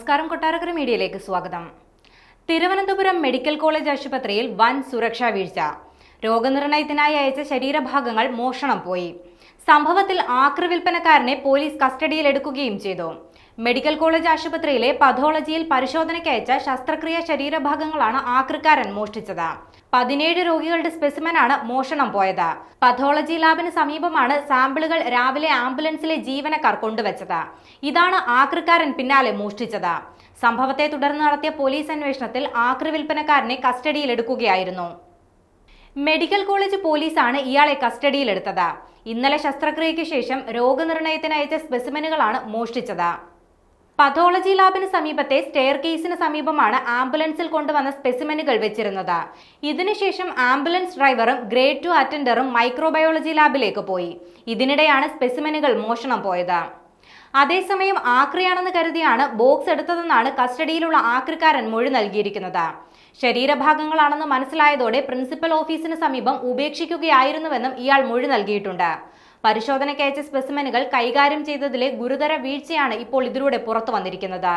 നമസ്കാരം, കൊട്ടാരക്കര മീഡിയയിലേക്ക് സ്വാഗതം. തിരുവനന്തപുരം മെഡിക്കൽ കോളേജ് ആശുപത്രിയിൽ വൻ സുരക്ഷാ വീഴ്ച. രോഗനിർണയത്തിനായി അയച്ച ശരീരഭാഗങ്ങൾ മോഷണം പോയി. സംഭവത്തിൽ ആക്രി വിൽപ്പനക്കാരനെ പോലീസ് കസ്റ്റഡിയിലെടുക്കുകയും ചെയ്തു. മെഡിക്കൽ കോളേജ് ആശുപത്രിയിലെ പഥോളജിയിൽ പരിശോധനയ്ക്ക് അയച്ച ശസ്ത്രക്രിയ ശരീരഭാഗങ്ങളാണ് ആക്രിക്കാരൻ മോഷ്ടിച്ചത്. 17 രോഗികളുടെ സ്പെസിമെനാണ് മോഷണം പോയത്. പഥോളജി ലാബിന് സമീപമാണ് സാമ്പിളുകൾ രാവിലെ ആംബുലൻസിലെ ജീവനക്കാർ കൊണ്ടുവച്ചത്. ഇതാണ് ആക്രിക്കാരൻ പിന്നാലെ മോഷ്ടിച്ചത്. സംഭവത്തെ തുടർന്ന് നടത്തിയ പോലീസ് അന്വേഷണത്തിൽ ആക്രി വിൽപ്പനക്കാരനെ കസ്റ്റഡിയിലെടുക്കുകയായിരുന്നു. മെഡിക്കൽ കോളേജ് പോലീസാണ് ഇയാളെ കസ്റ്റഡിയിലെടുത്തത്. ഇന്നലെ ശസ്ത്രക്രിയയ്ക്ക് ശേഷം രോഗനിർണയത്തിന് അയച്ച സ്പെസിമെനുകളാണ് മോഷ്ടിച്ചത്. പഥോളജി ലാബിന് സമീപത്തെ സ്റ്റെയർ കേസിന് സമീപമാണ് ആംബുലൻസിൽ കൊണ്ടുവന്ന സ്പെസിമെനുകൾ വെച്ചിരുന്നത്. ഇതിനുശേഷം ആംബുലൻസ് ഡ്രൈവറും ഗ്രേഡ് 2 അറ്റൻഡറും മൈക്രോബയോളജി ലാബിലേക്ക് പോയി. ഇതിനിടെയാണ് സ്പെസിമെനുകൾ മോഷണം പോയത്. അതേസമയം ആക്രിയാണെന്ന് കരുതിയാണ് ബോക്സ് എടുത്തതെന്നാണ് കസ്റ്റഡിയിലുള്ള ആക്രിക്കാരൻ മൊഴി നൽകിയിരിക്കുന്നത്. ശരീരഭാഗങ്ങളാണെന്ന് മനസ്സിലായതോടെ പ്രിൻസിപ്പൽ ഓഫീസിന് സമീപം ഉപേക്ഷിക്കുകയായിരുന്നുവെന്നും ഇയാൾ മൊഴി നൽകിയിട്ടുണ്ട്. പരിശോധനയ്ക്കയച്ച സ്പെസിമെനുകൾ കൈകാര്യം ചെയ്തതിലെ ഗുരുതര വീഴ്ചയാണ് ഇപ്പോൾ ഇതിലൂടെ പുറത്തു വന്നിരിക്കുന്നത്.